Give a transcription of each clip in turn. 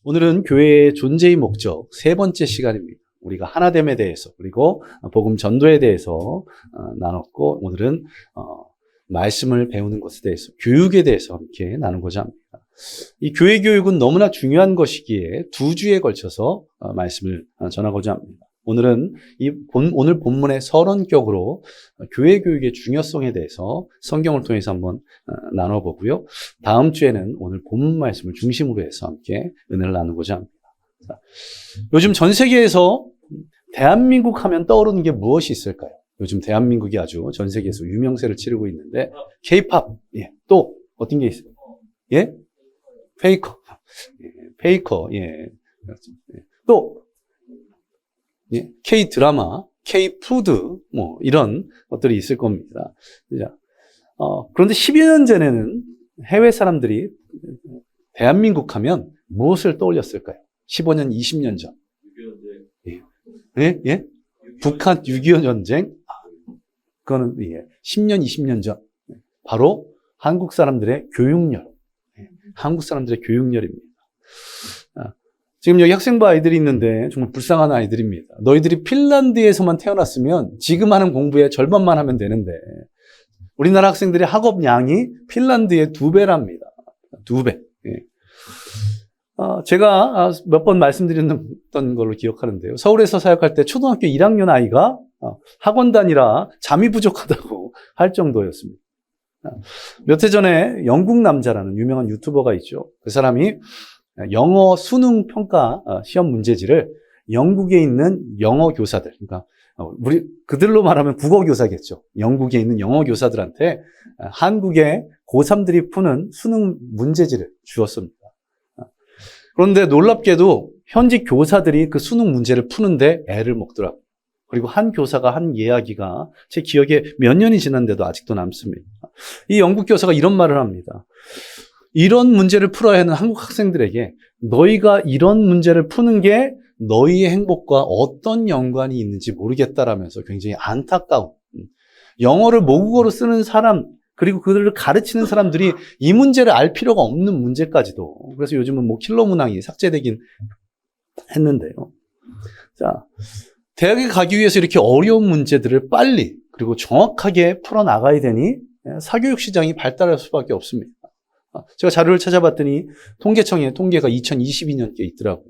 오늘은 교회의 존재의 목적 세 번째 시간입니다. 우리가 하나됨에 대해서 그리고 복음 전도에 대해서 나눴고 오늘은 말씀을 배우는 것에 대해서 교육에 대해서 함께 나누고자 합니다. 이 교회 교육은 너무나 중요한 것이기에 두 주에 걸쳐서 말씀을 전하고자 합니다. 오늘은 오늘 본문의 서론격으로 교회 교육의 중요성에 대해서 성경을 통해서 한번 나눠보고요. 다음 주에는 오늘 본문 말씀을 중심으로 해서 함께 은혜를 나누고자 합니다. 자, 요즘 전 세계에서 대한민국 하면 떠오르는 게 무엇이 있을까요? 요즘 대한민국이 아주 전 세계에서 유명세를 치르고 있는데 K-팝, 예, 또 어떤 게 있어요? 예? 페이커, 예, 페이커, 예, 또 예, K-드라마, K-푸드, 뭐, 이런 것들이 있을 겁니다. 그런데 10여 년 전에는 해외 사람들이 대한민국 하면 무엇을 떠올렸을까요? 15년, 20년 전. 예. 예? 예? 북한 6.25 전쟁? 그거는, 예. 10년, 20년 전. 바로 한국 사람들의 교육열. 한국 사람들의 교육열입니다. 지금 여기 학생부 아이들이 있는데 정말 불쌍한 아이들입니다. 너희들이 핀란드에서만 태어났으면 지금 하는 공부의 절반만 하면 되는데 우리나라 학생들의 학업 양이 핀란드의 2배랍니다. 2배. 예. 제가 몇 번 말씀드렸던 걸로 기억하는데요. 서울에서 사역할 때 초등학교 1학년 아이가 학원 다니라 잠이 부족하다고 할 정도였습니다. 몇 해 전에 영국 남자라는 유명한 유튜버가 있죠. 그 사람이 영어 수능 평가 시험 문제지를 영국에 있는 영어 교사들, 그러니까 그들로 말하면 국어 교사겠죠. 영국에 있는 영어 교사들한테 한국의 고3들이 푸는 수능 문제지를 주었습니다. 그런데 놀랍게도 현지 교사들이 그 수능 문제를 푸는데 애를 먹더라고요. 그리고 한 교사가 한 이야기가 제 기억에 몇 년이 지났는데도 아직도 남습니다. 이 영국 교사가 이런 말을 합니다. 이런 문제를 풀어야 하는 한국 학생들에게 너희가 이런 문제를 푸는 게 너희의 행복과 어떤 연관이 있는지 모르겠다라면서 굉장히 안타까운, 영어를 모국어로 쓰는 사람 그리고 그들을 가르치는 사람들이 이 문제를 알 필요가 없는 문제까지도, 그래서 요즘은 뭐 킬러 문항이 삭제되긴 했는데요. 자, 대학에 가기 위해서 이렇게 어려운 문제들을 빨리 그리고 정확하게 풀어나가야 되니 사교육 시장이 발달할 수밖에 없습니다. 제가 자료를 찾아봤더니 통계청에 통계가 2022년께 있더라고요.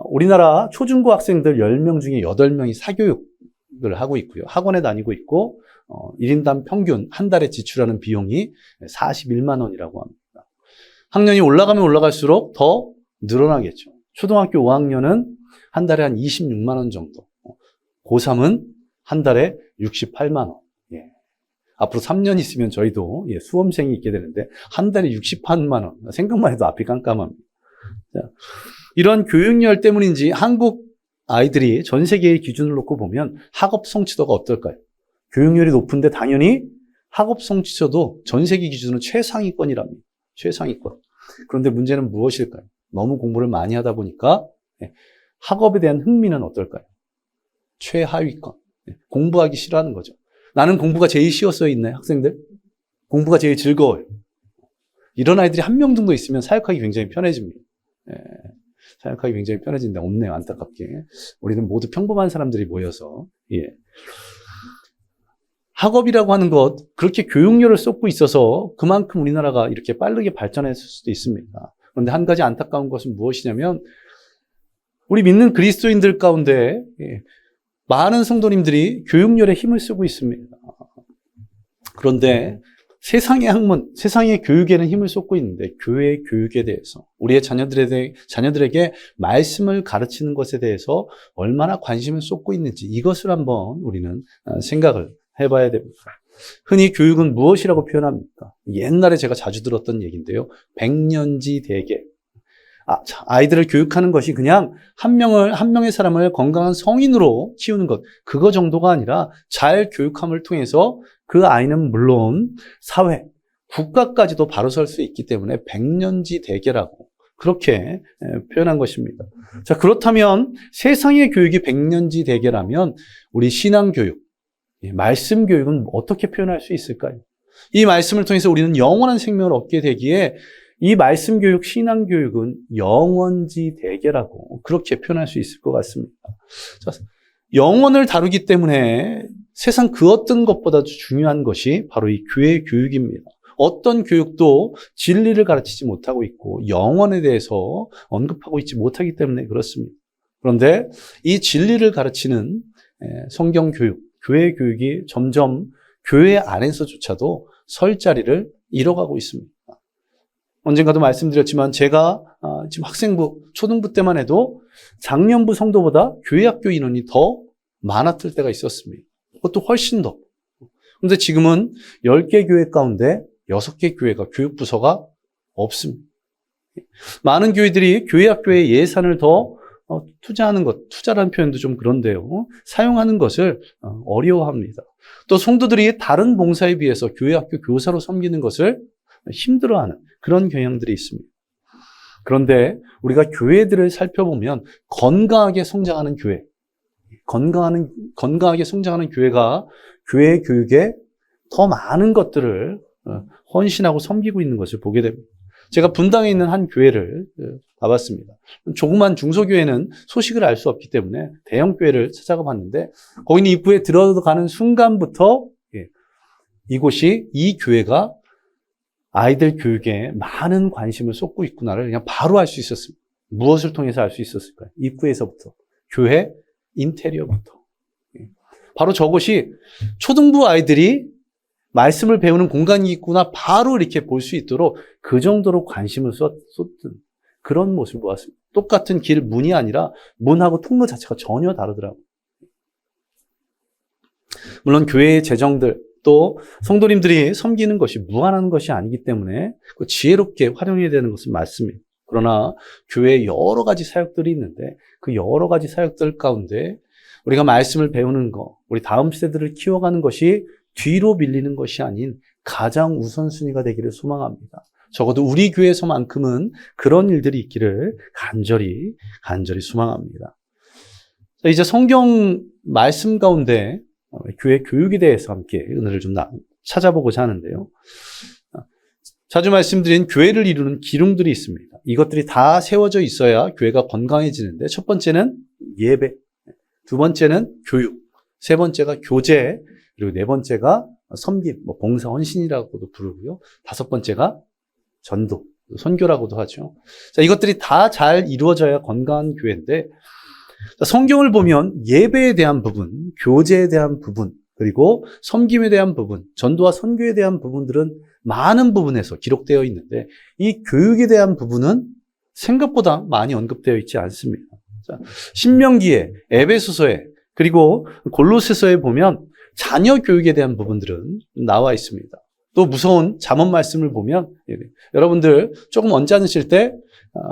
우리나라 초중고 학생들 10명 중에 8명이 사교육을 하고 있고요. 학원에 다니고 있고 1인당 평균 한 달에 지출하는 비용이 41만 원이라고 합니다. 학년이 올라가면 올라갈수록 더 늘어나겠죠. 초등학교 5학년은 한 달에 한 26만 원 정도. 고3은 한 달에 68만 원. 앞으로 3년 있으면 저희도 수험생이 있게 되는데 한 달에 68만 원. 생각만 해도 앞이 깜깜합니다. 자, 이런 교육열 때문인지 한국 아이들이 전 세계의 기준을 놓고 보면 학업 성취도가 어떨까요? 교육열이 높은데 당연히 학업 성취도도 전 세계 기준으로 최상위권이랍니다. 최상위권. 그런데 문제는 무엇일까요? 너무 공부를 많이 하다 보니까 학업에 대한 흥미는 어떨까요? 최하위권. 공부하기 싫어하는 거죠. 나는 공부가 제일 쉬웠어요 있나요? 학생들? 공부가 제일 즐거워요. 이런 아이들이 한 명 정도 있으면 사역하기 굉장히 편해집니다. 사역하기 굉장히 편해진데 없네요. 안타깝게. 우리는 모두 평범한 사람들이 모여서 학업이라고 하는 것, 그렇게 교육열을 쏟고 있어서 그만큼 우리나라가 이렇게 빠르게 발전했을 수도 있습니다. 그런데 한 가지 안타까운 것은 무엇이냐면 우리 믿는 그리스도인들 가운데 많은 성도님들이 교육열에 힘을 쓰고 있습니다. 그런데 세상의 학문, 세상의 교육에는 힘을 쏟고 있는데 교회의 교육에 대해서 우리의 자녀들에게 말씀을 가르치는 것에 대해서 얼마나 관심을 쏟고 있는지 이것을 한번 우리는 생각을 해봐야 됩니다. 흔히 교육은 무엇이라고 표현합니까? 옛날에 제가 자주 들었던 얘기인데요. 백년지 대계. 아이들을 교육하는 것이 그냥 한 명의 사람을 건강한 성인으로 키우는 것, 그거 정도가 아니라 잘 교육함을 통해서 그 아이는 물론 사회, 국가까지도 바로 설 수 있기 때문에 백년지 대계라고 그렇게 표현한 것입니다. 자, 그렇다면 세상의 교육이 백년지 대계라면 우리 신앙교육, 말씀 교육은 어떻게 표현할 수 있을까요? 이 말씀을 통해서 우리는 영원한 생명을 얻게 되기에 이 말씀 교육, 신앙 교육은 영원지 대계라고 그렇게 표현할 수 있을 것 같습니다. 자, 영혼을 다루기 때문에 세상 그 어떤 것보다도 중요한 것이 바로 이 교회 교육입니다. 어떤 교육도 진리를 가르치지 못하고 있고 영혼에 대해서 언급하고 있지 못하기 때문에 그렇습니다. 그런데 이 진리를 가르치는 성경 교육, 교회 교육이 점점 교회 안에서조차도 설 자리를 잃어가고 있습니다. 언젠가도 말씀드렸지만 제가 지금 학생부, 초등부 때만 해도 작년부 성도보다 교회 학교 인원이 더 많았을 때가 있었습니다. 그것도 훨씬 더. 그런데 지금은 10개 교회 가운데 6개 교회가 교육부서가 없습니다. 많은 교회들이 교회 학교에 예산을 더 투자하는 것, 투자라는 표현도 좀 그런데요. 사용하는 것을 어려워합니다. 또 성도들이 다른 봉사에 비해서 교회 학교 교사로 섬기는 것을 힘들어하는 그런 경향들이 있습니다. 그런데 우리가 교회들을 살펴보면 건강하게 성장하는 교회, 건강하게 성장하는 교회가 교회 교육에 더 많은 것들을 헌신하고 섬기고 있는 것을 보게 됩니다. 제가 분당에 있는 한 교회를 가봤습니다. 조그만 중소교회는 소식을 알 수 없기 때문에 대형 교회를 찾아가 봤는데 거기는 입구에 들어가는 순간부터 이 교회가 아이들 교육에 많은 관심을 쏟고 있구나를 그냥 바로 알 수 있었습니다. 무엇을 통해서 알 수 있었을까요? 입구에서부터, 교회 인테리어부터. 바로 저것이 초등부 아이들이 말씀을 배우는 공간이 있구나 바로 이렇게 볼 수 있도록 그 정도로 관심을 쏟던 그런 모습을 보았습니다. 똑같은 길 문이 아니라 문하고 통로 자체가 전혀 다르더라고요. 물론 교회의 재정들 또 성도님들이 섬기는 것이 무한한 것이 아니기 때문에 지혜롭게 활용해야 되는 것은 맞습니다. 그러나 교회에 여러 가지 사역들이 있는데 그 여러 가지 사역들 가운데 우리가 말씀을 배우는 것, 우리 다음 세대들을 키워가는 것이 뒤로 밀리는 것이 아닌 가장 우선순위가 되기를 소망합니다. 적어도 우리 교회에서만큼은 그런 일들이 있기를 간절히 소망합니다. 자, 이제 성경 말씀 가운데 교회 교육에 대해서 함께 은혜를 좀 찾아보고자 하는데요. 자주 말씀드린 교회를 이루는 기둥들이 있습니다. 이것들이 다 세워져 있어야 교회가 건강해지는데 첫 번째는 예배, 두 번째는 교육, 세 번째가 교제, 그리고 네 번째가 섬김, 봉사 헌신이라고도 부르고요. 다섯 번째가 전도, 선교라고도 하죠. 자, 이것들이 다 잘 이루어져야 건강한 교회인데 성경을 보면 예배에 대한 부분, 교제에 대한 부분, 그리고 섬김에 대한 부분, 전도와 선교에 대한 부분들은 많은 부분에서 기록되어 있는데 이 교육에 대한 부분은 생각보다 많이 언급되어 있지 않습니다. 자, 신명기에, 에베소서에, 그리고 골로새서에 보면 자녀 교육에 대한 부분들은 나와 있습니다. 또 무서운 잠언 말씀을 보면 여러분들 조금 언짢으실 때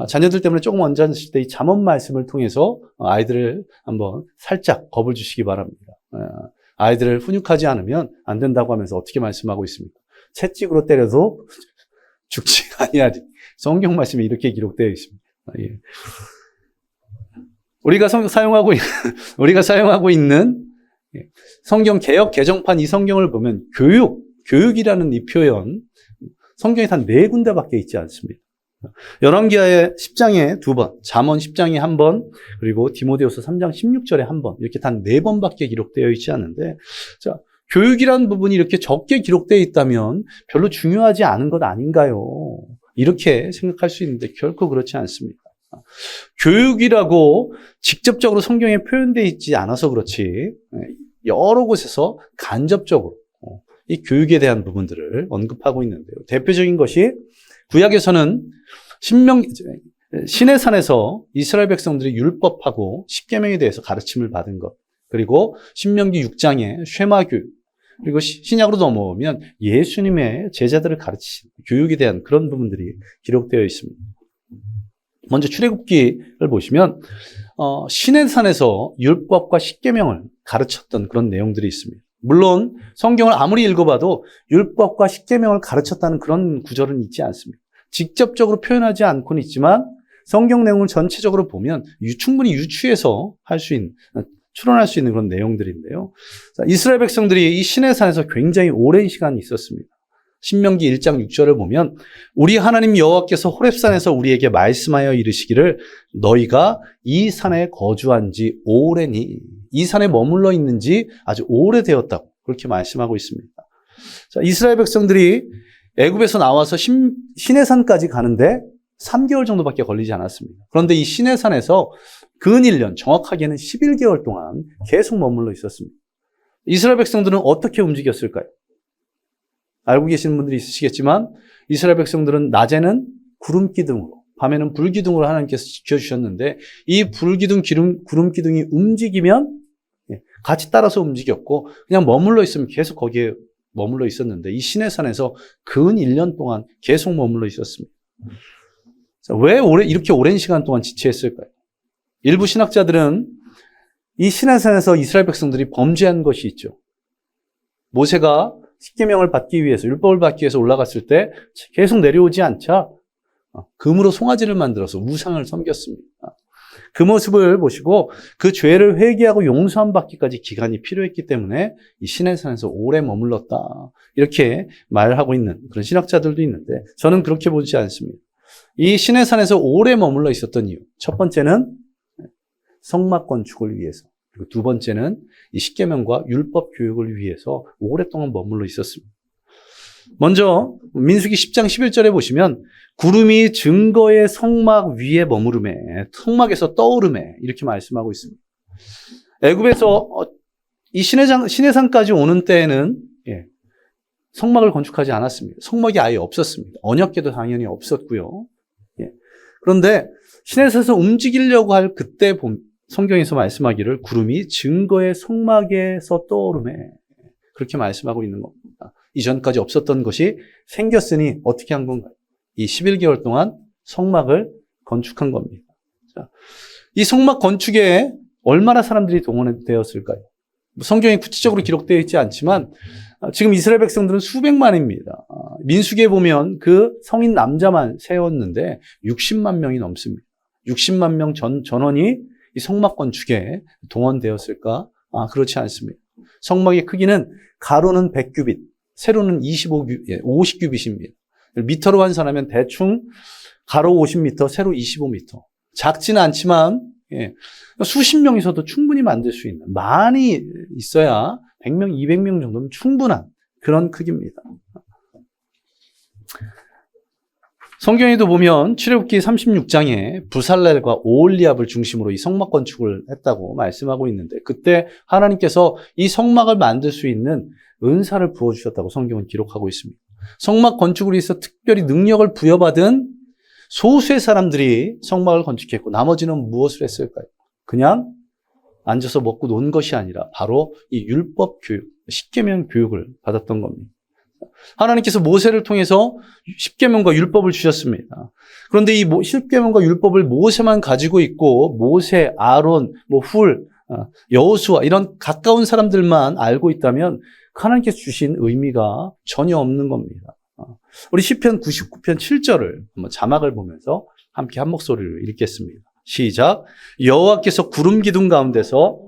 자녀들 때문에 조금 언짢으실 때 이 잠언 말씀을 통해서 아이들을 한번 살짝 겁을 주시기 바랍니다. 아이들을 훈육하지 않으면 안 된다고 하면서 어떻게 말씀하고 있습니까? 채찍으로 때려도 죽지 아니하리. 성경 말씀이 이렇게 기록되어 있습니다. 예. 우리가 사용하고 있는 성경 개역 개정판 이 성경을 보면 교육이라는 이 표현 성경에 단 4군데밖에 있지 않습니다. 열왕기하의 10장에 2번, 잠언 10장에 1번, 그리고 디모데후서 3장 16절에 1번 이렇게 단 4번밖에 기록되어 있지 않은데 자, 교육이라는 부분이 이렇게 적게 기록되어 있다면 별로 중요하지 않은 것 아닌가요? 이렇게 생각할 수 있는데 결코 그렇지 않습니다. 교육이라고 직접적으로 성경에 표현되어 있지 않아서 그렇지 여러 곳에서 간접적으로 이 교육에 대한 부분들을 언급하고 있는데요. 대표적인 것이 구약에서는 신의 산에서 이스라엘 백성들이 율법하고 십계명에 대해서 가르침을 받은 것, 그리고 신명기 6장의 쉐마 교육, 그리고 신약으로 넘어오면 예수님의 제자들을 가르치신 교육에 대한 그런 부분들이 기록되어 있습니다. 먼저 출애굽기를 보시면 신의 산에서 율법과 십계명을 가르쳤던 그런 내용들이 있습니다. 물론 성경을 아무리 읽어봐도 율법과 십계명을 가르쳤다는 그런 구절은 있지 않습니다. 직접적으로 표현하지 않고는 있지만 성경 내용을 전체적으로 보면 충분히 유추해서 추론할 수 있는 그런 내용들인데요. 자, 이스라엘 백성들이 이 시내산에서 굉장히 오랜 시간이 있었습니다. 신명기 1장 6절을 보면 우리 하나님 여호와께서 호렙산에서 우리에게 말씀하여 이르시기를 너희가 이 산에 거주한 지 오래니 이 산에 머물러 있는 지 아주 오래되었다고 그렇게 말씀하고 있습니다. 자, 이스라엘 백성들이 애굽에서 나와서 시내산까지 가는데 3개월 정도밖에 걸리지 않았습니다. 그런데 이 시내산에서 근 1년, 정확하게는 11개월 동안 계속 머물러 있었습니다. 이스라엘 백성들은 어떻게 움직였을까요? 알고 계시는 분들이 있으시겠지만 이스라엘 백성들은 낮에는 구름 기둥으로, 밤에는 불 기둥으로 하나님께서 지켜주셨는데 이 불 기둥, 구름 기둥이 움직이면 같이 따라서 움직였고 그냥 머물러 있으면 계속 거기에 머물러 있었는데 이 시내산에서 근 1년 동안 계속 머물러 있었습니다. 자, 왜 이렇게 오랜 시간 동안 지체했을까요? 일부 신학자들은 이 시내산에서 이스라엘 백성들이 범죄한 것이 있죠. 모세가 십계명을 받기 위해서, 율법을 받기 위해서 올라갔을 때 계속 내려오지 않자 금으로 송아지를 만들어서 우상을 섬겼습니다. 그 모습을 보시고 그 죄를 회개하고 용서함 받기까지 기간이 필요했기 때문에 이 시내산에서 오래 머물렀다. 이렇게 말하고 있는 그런 신학자들도 있는데 저는 그렇게 보지 않습니다. 이 시내산에서 오래 머물러 있었던 이유. 첫 번째는 성막 건축을 위해서. 그리고 두 번째는 이 십계명과 율법 교육을 위해서 오랫동안 머물러 있었습니다. 먼저 민수기 10장 11절에 보시면 구름이 증거의 성막 위에 머무르매 성막에서 떠오르매 이렇게 말씀하고 있습니다. 애굽에서 이 시내산까지 오는 때에는 성막을 건축하지 않았습니다. 성막이 아예 없었습니다. 언약궤도 당연히 없었고요. 그런데 시내산에서 움직이려고 할 그때 성경에서 말씀하기를 구름이 증거의 성막에서 떠오르매 그렇게 말씀하고 있는 겁니다. 이전까지 없었던 것이 생겼으니 어떻게 한 건가요? 이 11개월 동안 성막을 건축한 겁니다. 자, 이 성막 건축에 얼마나 사람들이 동원되었을까요? 성경에 구체적으로 기록되어 있지 않지만 지금 이스라엘 백성들은 수백만입니다. 민수기에 보면 그 성인 남자만 세웠는데 60만 명이 넘습니다. 60만 명 전원이 이 성막 건축에 동원되었을까? 그렇지 않습니다. 성막의 크기는 가로는 100규빗, 세로는 50규빗입니다. 미터로 환산하면 대충 가로 50m, 세로 25m. 작지는 않지만 수십 명이서도 충분히 만들 수 있는, 많이 있어야 100명, 200명 정도면 충분한 그런 크기입니다. 성경에도 보면 출애굽기 36장에 부살렐과 오홀리압을 중심으로 이 성막 건축을 했다고 말씀하고 있는데 그때 하나님께서 이 성막을 만들 수 있는 은사를 부어주셨다고 성경은 기록하고 있습니다. 성막 건축을 위해서 특별히 능력을 부여받은 소수의 사람들이 성막을 건축했고 나머지는 무엇을 했을까요? 그냥 앉아서 먹고 논 것이 아니라 바로 이 율법 교육, 십계명 교육을 받았던 겁니다. 하나님께서 모세를 통해서 십계명과 율법을 주셨습니다. 그런데 이 십계명과 율법을 모세만 가지고 있고 모세, 아론, 훌, 여호수아 이런 가까운 사람들만 알고 있다면 하나님께서 주신 의미가 전혀 없는 겁니다. 우리 시편 99편 7절을 한번 자막을 보면서 함께 한 목소리로 읽겠습니다. 시작. 여호와께서 구름 기둥 가운데서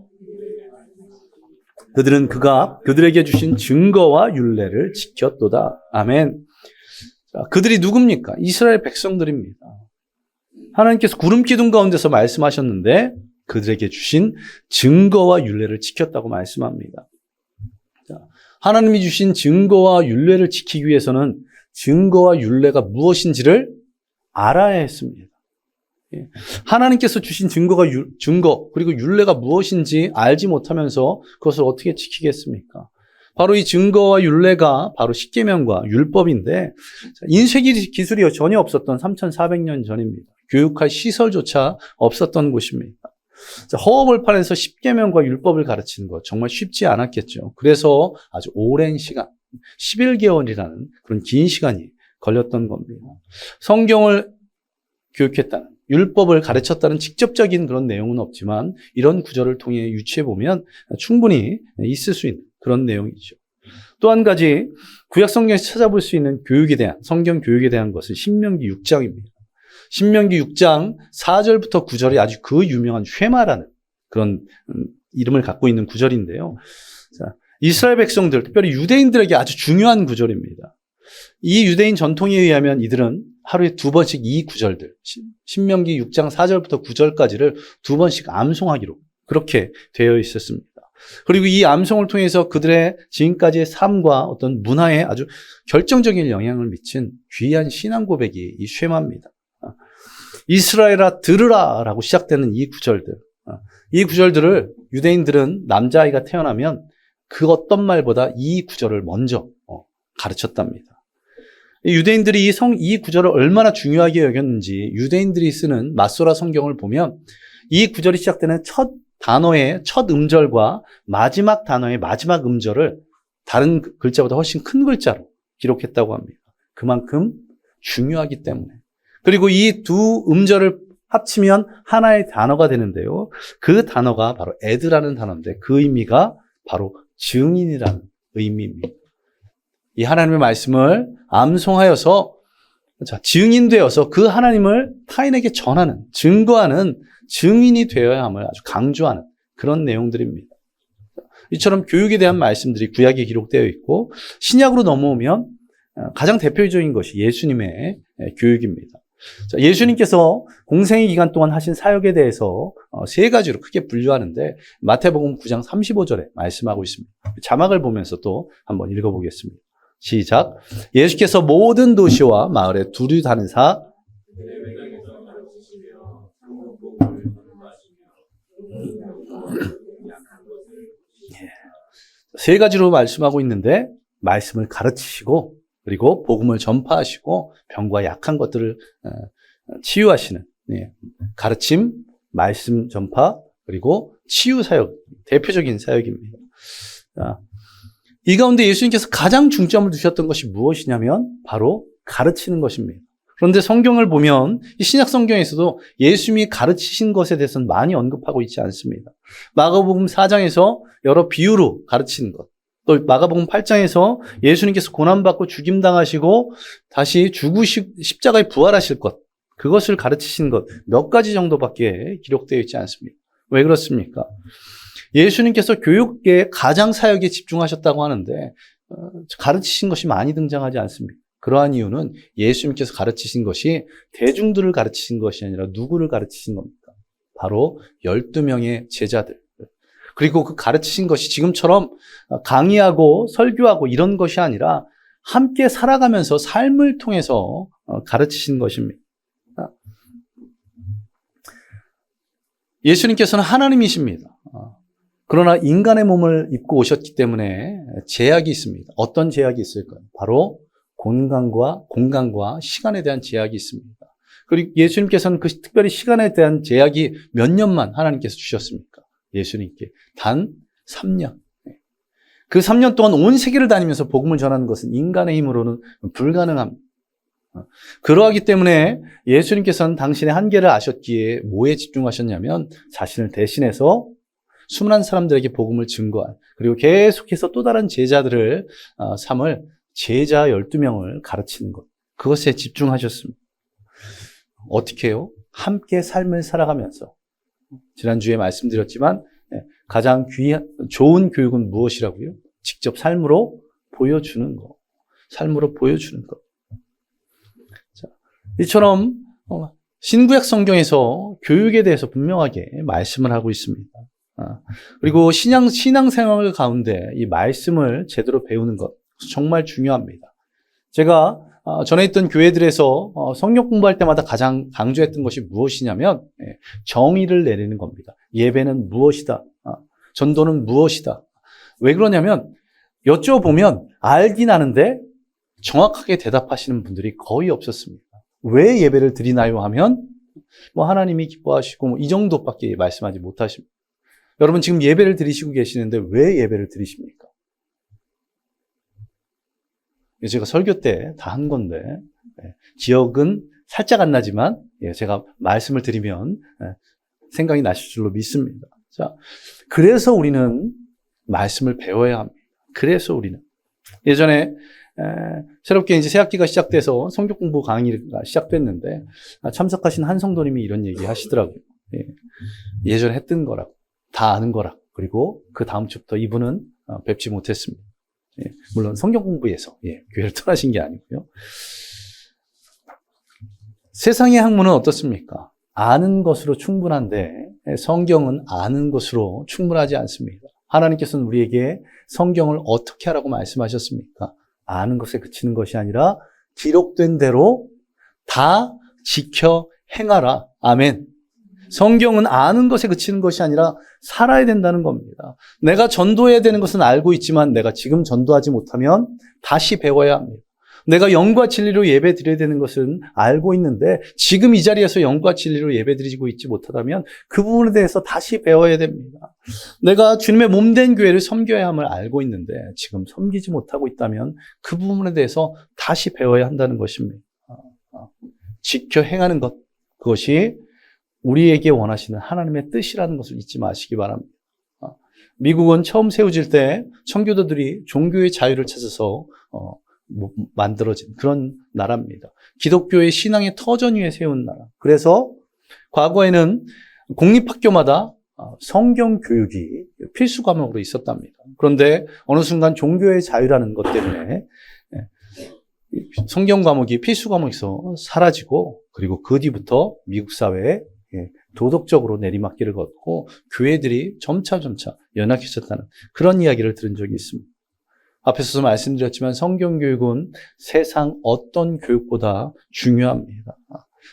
그들은 그들에게 주신 증거와 율례를 지켰도다. 아멘. 자, 그들이 누굽니까? 이스라엘 백성들입니다. 하나님께서 구름 기둥 가운데서 말씀하셨는데 그들에게 주신 증거와 율례를 지켰다고 말씀합니다. 자, 하나님이 주신 증거와 율례를 지키기 위해서는 증거와 율례가 무엇인지를 알아야 했습니다. 하나님께서 주신 증거 그리고 율례가 무엇인지 알지 못하면서 그것을 어떻게 지키겠습니까? 바로 이 증거와 율례가 바로 십계명과 율법인데 인쇄기 기술이 전혀 없었던 3,400년 전입니다. 교육할 시설조차 없었던 곳입니다. 허허벌판에서 십계명과 율법을 가르치는 것 정말 쉽지 않았겠죠. 그래서 아주 오랜 시간 11개월이라는 그런 긴 시간이 걸렸던 겁니다. 성경을 교육했다는 율법을 가르쳤다는 직접적인 그런 내용은 없지만 이런 구절을 통해 유추해보면 충분히 있을 수 있는 그런 내용이죠. 또 한 가지 구약 성경에서 찾아볼 수 있는 교육에 대한 성경 교육에 대한 것은 신명기 6장입니다. 신명기 6장 4절부터 9절이 아주 그 유명한 쉐마라는 그런 이름을 갖고 있는 구절인데요. 자, 이스라엘 백성들, 특별히 유대인들에게 아주 중요한 구절입니다. 이 유대인 전통에 의하면 이들은 하루에 2번씩 이 구절들, 신명기 6장 4절부터 9절까지를 2번씩 암송하기로 그렇게 되어 있었습니다. 그리고 이 암송을 통해서 그들의 지금까지의 삶과 어떤 문화에 아주 결정적인 영향을 미친 귀한 신앙 고백이 이 쉐마입니다. 이스라엘아 들으라 라고 시작되는 이 구절들. 이 구절들을 유대인들은 남자아이가 태어나면 그 어떤 말보다 이 구절을 먼저 가르쳤답니다. 유대인들이 이 구절을 얼마나 중요하게 여겼는지 유대인들이 쓰는 마소라 성경을 보면 이 구절이 시작되는 첫 단어의 첫 음절과 마지막 단어의 마지막 음절을 다른 글자보다 훨씬 큰 글자로 기록했다고 합니다. 그만큼 중요하기 때문에. 그리고 이 두 음절을 합치면 하나의 단어가 되는데요. 그 단어가 바로 에드라는 단어인데 그 의미가 바로 증인이라는 의미입니다. 이 하나님의 말씀을 암송하여서 증인되어서 그 하나님을 타인에게 전하는, 증거하는 증인이 되어야 함을 아주 강조하는 그런 내용들입니다. 이처럼 교육에 대한 말씀들이 구약에 기록되어 있고 신약으로 넘어오면 가장 대표적인 것이 예수님의 교육입니다. 예수님께서 공생의 기간 동안 하신 사역에 대해서 세 가지로 크게 분류하는데 마태복음 9장 35절에 말씀하고 있습니다. 자막을 보면서 또 한번 읽어보겠습니다. 시작. 예수께서 모든 도시와 마을에 두루 다니사 세 가지로 말씀하고 있는데 말씀을 가르치시고 그리고 복음을 전파하시고 병과 약한 것들을 치유하시는 가르침, 말씀 전파 그리고 치유 사역, 대표적인 사역입니다. 이 가운데 예수님께서 가장 중점을 두셨던 것이 무엇이냐면 바로 가르치는 것입니다. 그런데 성경을 보면 이 신약 성경에서도 예수님이 가르치신 것에 대해서는 많이 언급하고 있지 않습니다. 마가복음 4장에서 여러 비유로 가르치는 것, 또 마가복음 8장에서 예수님께서 고난받고 죽임당하시고 다시 십자가에 부활하실 것, 그것을 가르치신 것 몇 가지 정도밖에 기록되어 있지 않습니다. 왜 그렇습니까? 예수님께서 교육의 가장 사역에 집중하셨다고 하는데 가르치신 것이 많이 등장하지 않습니다. 그러한 이유는 예수님께서 가르치신 것이 대중들을 가르치신 것이 아니라 누구를 가르치신 겁니까? 바로 12명의 제자들. 그리고 그 가르치신 것이 지금처럼 강의하고 설교하고 이런 것이 아니라 함께 살아가면서 삶을 통해서 가르치신 것입니다. 예수님께서는 하나님이십니다. 그러나 인간의 몸을 입고 오셨기 때문에 제약이 있습니다. 어떤 제약이 있을까요? 바로 공간과 시간에 대한 제약이 있습니다. 그리고 예수님께서는 특별히 시간에 대한 제약이 몇 년만 하나님께서 주셨습니까? 예수님께 단 3년. 그 3년 동안 온 세계를 다니면서 복음을 전하는 것은 인간의 힘으로는 불가능합니다. 그러하기 때문에 예수님께서는 당신의 한계를 아셨기에 뭐에 집중하셨냐면 자신을 대신해서 수많은 사람들에게 복음을 증거한 그리고 계속해서 또 다른 제자들을 삼을 제자 12명을 가르치는 것. 그것에 집중하셨습니다. 어떻게 해요? 함께 삶을 살아가면서. 지난주에 말씀드렸지만 가장 좋은 교육은 무엇이라고요? 직접 삶으로 보여주는 것. 삶으로 보여주는 것. 자, 이처럼 신구약 성경에서 교육에 대해서 분명하게 말씀을 하고 있습니다. 그리고 신앙생활 가운데 이 말씀을 제대로 배우는 것 정말 중요합니다. 제가 전에 있던 교회들에서 성경 공부할 때마다 가장 강조했던 것이 무엇이냐면 정의를 내리는 겁니다. 예배는 무엇이다. 전도는 무엇이다. 왜 그러냐면 여쭤보면 알긴 아는데 정확하게 대답하시는 분들이 거의 없었습니다. 왜 예배를 드리나요 하면 하나님이 기뻐하시고 이 정도밖에 말씀하지 못하십니다. 여러분 지금 예배를 드리시고 계시는데 왜 예배를 드리십니까? 제가 설교 때 다 한 건데 기억은 살짝 안 나지만 제가 말씀을 드리면 생각이 나실 줄로 믿습니다. 자, 그래서 우리는 말씀을 배워야 합니다. 그래서 우리는 예전에 새롭게 이제 새 학기가 시작돼서 성경 공부 강의가 시작됐는데 참석하신 한 성도님이 이런 얘기 하시더라고요. 예전에 했던 거라고 다 아는 거라. 그리고 그 다음 주부터 이분은 뵙지 못했습니다. 물론 성경 공부에서 교회를 떠나신 게 아니고요. 세상의 학문은 어떻습니까? 아는 것으로 충분한데 성경은 아는 것으로 충분하지 않습니다. 하나님께서는 우리에게 성경을 어떻게 하라고 말씀하셨습니까? 아는 것에 그치는 것이 아니라 기록된 대로 다 지켜 행하라. 아멘. 성경은 아는 것에 그치는 것이 아니라 살아야 된다는 겁니다. 내가 전도해야 되는 것은 알고 있지만 내가 지금 전도하지 못하면 다시 배워야 합니다. 내가 영과 진리로 예배 드려야 되는 것은 알고 있는데 지금 이 자리에서 영과 진리로 예배 드리고 있지 못하다면 그 부분에 대해서 다시 배워야 됩니다. 내가 주님의 몸된 교회를 섬겨야 함을 알고 있는데 지금 섬기지 못하고 있다면 그 부분에 대해서 다시 배워야 한다는 것입니다. 지켜 행하는 것, 그것이 우리에게 원하시는 하나님의 뜻이라는 것을 잊지 마시기 바랍니다. 미국은 처음 세워질 때 청교도들이 종교의 자유를 찾아서 만들어진 그런 나라입니다. 기독교의 신앙의 터전 위에 세운 나라. 그래서 과거에는 공립학교마다 성경 교육이 필수 과목으로 있었답니다. 그런데 어느 순간 종교의 자유라는 것 때문에 성경 과목이 필수 과목에서 사라지고 그리고 그 뒤부터 미국 사회에 도덕적으로 내리막길을 걷고 교회들이 점차 연약해졌다는 그런 이야기를 들은 적이 있습니다. 앞에서도 말씀드렸지만 성경교육은 세상 어떤 교육보다 중요합니다.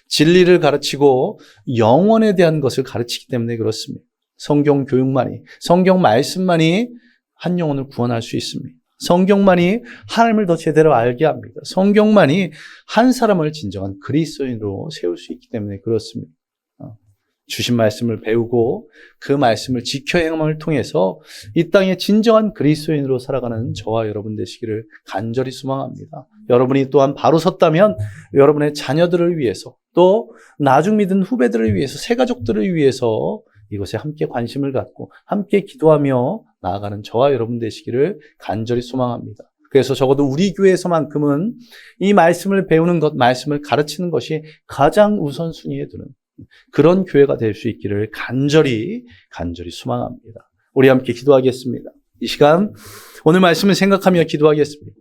진리를 가르치고 영원에 대한 것을 가르치기 때문에 그렇습니다. 성경교육만이, 성경 말씀만이 한 영혼을 구원할 수 있습니다. 성경만이 하나님을 더 제대로 알게 합니다. 성경만이 한 사람을 진정한 그리스도인으로 세울 수 있기 때문에 그렇습니다. 주신 말씀을 배우고 그 말씀을 지켜 행함을 통해서 이 땅에 진정한 그리스도인으로 살아가는 저와 여러분 되시기를 간절히 소망합니다. 여러분이 또한 바로 섰다면 여러분의 자녀들을 위해서 또 나중 믿은 후배들을 위해서 새가족들을 위해서 이것에 함께 관심을 갖고 함께 기도하며 나아가는 저와 여러분 되시기를 간절히 소망합니다. 그래서 적어도 우리 교회에서만큼은 이 말씀을 배우는 것, 말씀을 가르치는 것이 가장 우선순위에 두는 그런 교회가 될 수 있기를 간절히 소망합니다. 우리 함께 기도하겠습니다. 이 시간 오늘 말씀을 생각하며 기도하겠습니다.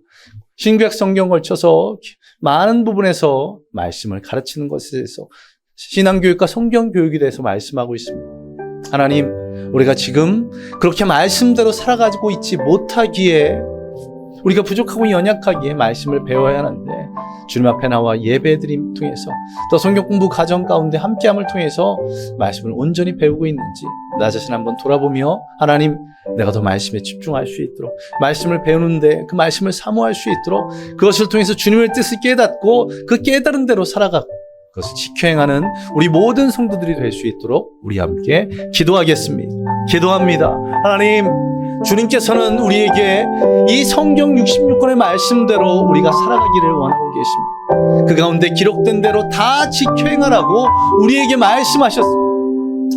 신구약 성경 걸쳐서 많은 부분에서 말씀을 가르치는 것에 대해서 신앙교육과 성경교육에 대해서 말씀하고 있습니다. 하나님, 우리가 지금 그렇게 말씀대로 살아가지고 있지 못하기에 우리가 부족하고 연약하기에 말씀을 배워야 하는데 주님 앞에 나와 예배드림 통해서 또 성경 공부 과정 가운데 함께함을 통해서 말씀을 온전히 배우고 있는지 나 자신 한번 돌아보며 하나님, 내가 더 말씀에 집중할 수 있도록 말씀을 배우는데 그 말씀을 사모할 수 있도록 그것을 통해서 주님의 뜻을 깨닫고 그 깨달은 대로 살아가고 그것을 지켜 행하는 우리 모든 성도들이 될 수 있도록 우리 함께 기도하겠습니다. 기도합니다. 하나님, 주님께서는 우리에게 이 성경 66권의 말씀대로 우리가 살아가기를 원하고 계십니다. 그 가운데 기록된 대로 다 지켜 행하라고 우리에게 말씀하셨습니다.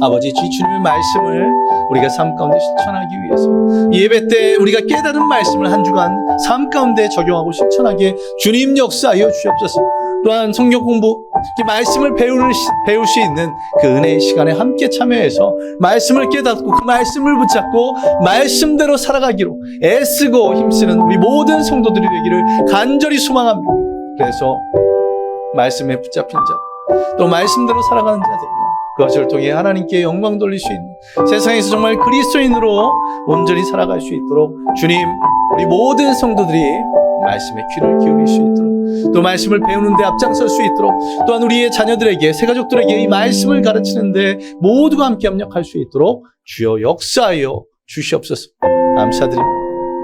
아버지, 주님의 말씀을 우리가 삶 가운데 실천하기 위해서 예배 때 우리가 깨달은 말씀을 한 주간 삶 가운데 적용하고 실천하게 주님 역사하여 주옵소서. 또한 성경 공부, 말씀을 배울 수 있는 그 은혜의 시간에 함께 참여해서 말씀을 깨닫고 그 말씀을 붙잡고 말씀대로 살아가기로 애쓰고 힘쓰는 우리 모든 성도들이 되기를 간절히 소망합니다. 그래서 말씀에 붙잡힌 자, 또 말씀대로 살아가는 자 되며 그것을 통해 하나님께 영광 돌릴 수 있는 세상에서 정말 그리스도인으로 온전히 살아갈 수 있도록 주님, 우리 모든 성도들이 말씀에 귀를 기울일 수 있도록 또 말씀을 배우는 데 앞장설 수 있도록 또한 우리의 자녀들에게 새가족들에게 이 말씀을 가르치는데 모두가 함께 협력할 수 있도록 주여 역사하여 주시옵소서. 감사드립니다.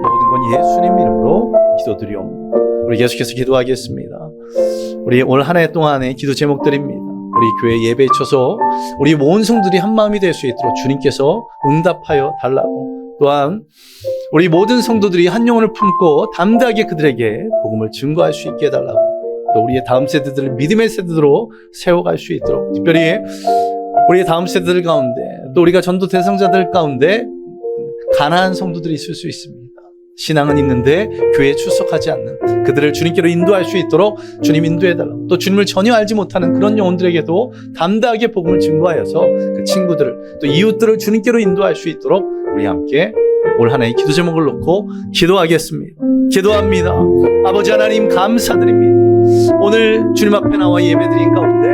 모든 건 예수님 이름으로 기도드리옵니다. 우리 계속해서 기도하겠습니다. 우리 올 한 해 동안의 기도 제목들입니다. 우리 교회 예배에 쳐서 우리 모든 성들이 한 마음이 될 수 있도록 주님께서 응답하여 달라고, 또한 우리 모든 성도들이 한 영혼을 품고 담대하게 그들에게 복음을 증거할 수 있게 해달라고, 또 우리의 다음 세대들을 믿음의 세대로 세워갈 수 있도록, 특별히 우리의 다음 세대들 가운데 또 우리가 전도 대상자들 가운데 가난한 성도들이 있을 수 있습니다. 신앙은 있는데 교회에 출석하지 않는 그들을 주님께로 인도할 수 있도록 주님 인도해달라고, 또 주님을 전혀 알지 못하는 그런 영혼들에게도 담대하게 복음을 증거하여서 그 친구들을 또 이웃들을 주님께로 인도할 수 있도록 우리 함께 올 한 해의 기도 제목을 놓고 기도하겠습니다. 기도합니다. 아버지 하나님 감사드립니다. 오늘 주님 앞에 나와 예배드린 가운데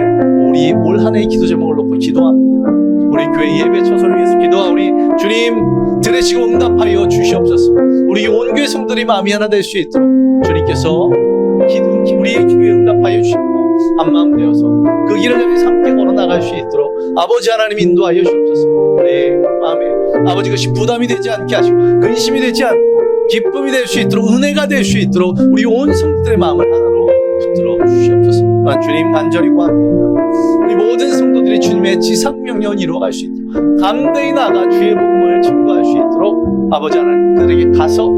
우리 올 한 해의 기도 제목을 놓고 기도합니다. 우리 교회 예배 처소를 위해서 기도하오니 주님 들으시고 응답하여 주시옵소서. 우리 온 교회 성도들이 마음이 하나 될 수 있도록 주님께서 우리의 기도에 응답하여 주시고 한마음 되어서 그 길을 향해서 함께 걸어나갈 수 있도록 아버지 하나님 인도하여 주옵소서. 우리 마음에 아버지 것이 부담이 되지 않게 하시고 근심이 되지 않고 기쁨이 될 수 있도록 은혜가 될 수 있도록 우리 온 성도들의 마음을 하나로 붙들어 주시옵소서. 또한 주님 간절히 구합니다. 우리 모든 성도들이 주님의 지상명령을 이루어갈 수 있도록 담대히 나아가 주의 복음을 증거할 수 있도록 아버지 하나님 그들에게 가서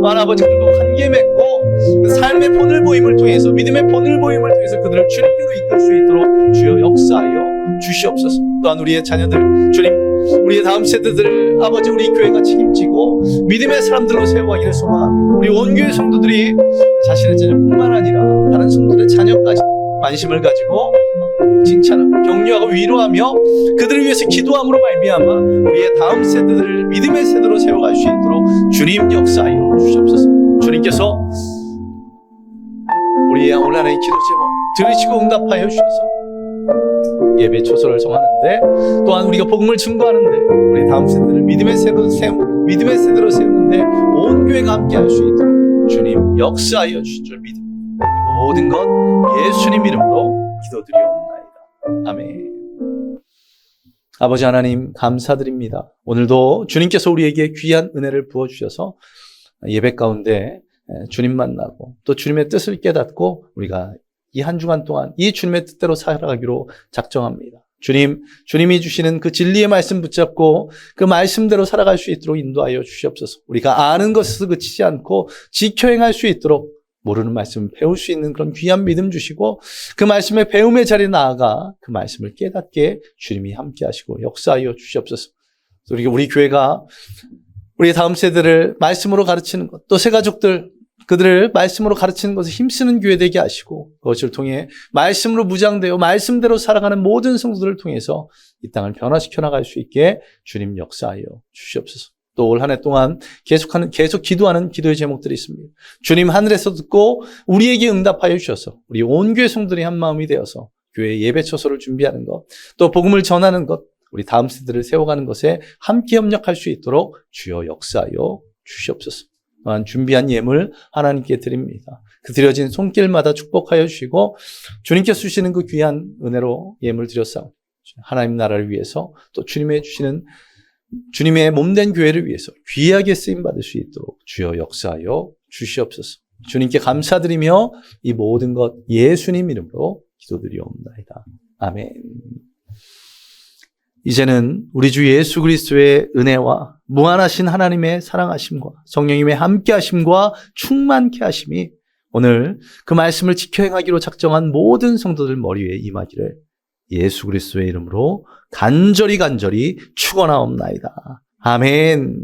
아버지 그리고 관계 맺고 그 삶의 본을 보임을 통해서 믿음의 본을 보임을 통해서 그들을 주님께로 이끌 수 있도록 주여 역사하여 주시옵소서. 또한 우리의 자녀들 주님 우리의 다음 세대들을 아버지 우리 교회가 책임지고 믿음의 사람들로 세워가기를 소망합니다. 우리 온 교회 성도들이 자신의 자녀뿐만 아니라 다른 성도들의 자녀까지 관심을 가지고 칭찬하고 격려하고 위로하며 그들을 위해서 기도함으로 말미암아 우리의 다음 세대들을 믿음의 세대로 세워갈 수 있도록 주님 역사하여 주시옵소서. 주님께서 우리의 오늘 안의 기도 제목 들으시고 응답하여 주셔서 예배 초소를 성하는데 또한 우리가 복음을 증거하는데 우리 다음 세대를 믿음의 세대로 세우는데 온 교회가 함께할 수 있도록 주님 역사하여 주실 줄 믿음 모든 것 예수님 이름으로 기도드리옵나이다. 아멘. 아버지 하나님 감사드립니다. 오늘도 주님께서 우리에게 귀한 은혜를 부어주셔서 예배 가운데 주님 만나고 또 주님의 뜻을 깨닫고 우리가 이 한 주간 동안 이 주님의 뜻대로 살아가기로 작정합니다. 주님이 주시는 그 진리의 말씀 붙잡고 그 말씀대로 살아갈 수 있도록 인도하여 주시옵소서. 우리가 아는 것에서 그치지 않고 지켜 행할 수 있도록 모르는 말씀을 배울 수 있는 그런 귀한 믿음 주시고 그 말씀의 배움의 자리에 나아가 그 말씀을 깨닫게 주님이 함께 하시고 역사하여 주시옵소서. 우리 교회가 우리 다음 세대를 말씀으로 가르치는 것, 또 새 가족들 그들을 말씀으로 가르치는 것에 힘쓰는 교회 되게 하시고 그것을 통해 말씀으로 무장되어 말씀대로 살아가는 모든 성도들을 통해서 이 땅을 변화시켜 나갈 수 있게 주님 역사하여 주시옵소서. 또 올 한 해 동안 계속 기도하는 기도의 제목들이 있습니다. 주님 하늘에서 듣고 우리에게 응답하여 주셔서 우리 온 교회 성도들이 한 마음이 되어서 교회 예배 처소를 준비하는 것, 또 복음을 전하는 것, 우리 다음 세대를 세워가는 것에 함께 협력할 수 있도록 주여 역사하여 주시옵소서. 또한 준비한 예물 하나님께 드립니다. 그 드려진 손길마다 축복하여 주시고 주님께서 주시는 그 귀한 은혜로 예물 드렸사옵니다. 하나님 나라를 위해서 또 주님의 몸된 교회를 위해서 귀하게 쓰임받을 수 있도록 주여 역사하여 주시옵소서. 주님께 감사드리며 이 모든 것 예수님 이름으로 기도드리옵나이다. 아멘. 이제는 우리 주 예수 그리스도의 은혜와 무한하신 하나님의 사랑하심과 성령님의 함께하심과 충만케 하심이 오늘 그 말씀을 지켜 행하기로 작정한 모든 성도들 머리 위에 임하기를 예수 그리스도의 이름으로 간절히 축원하옵나이다. 아멘.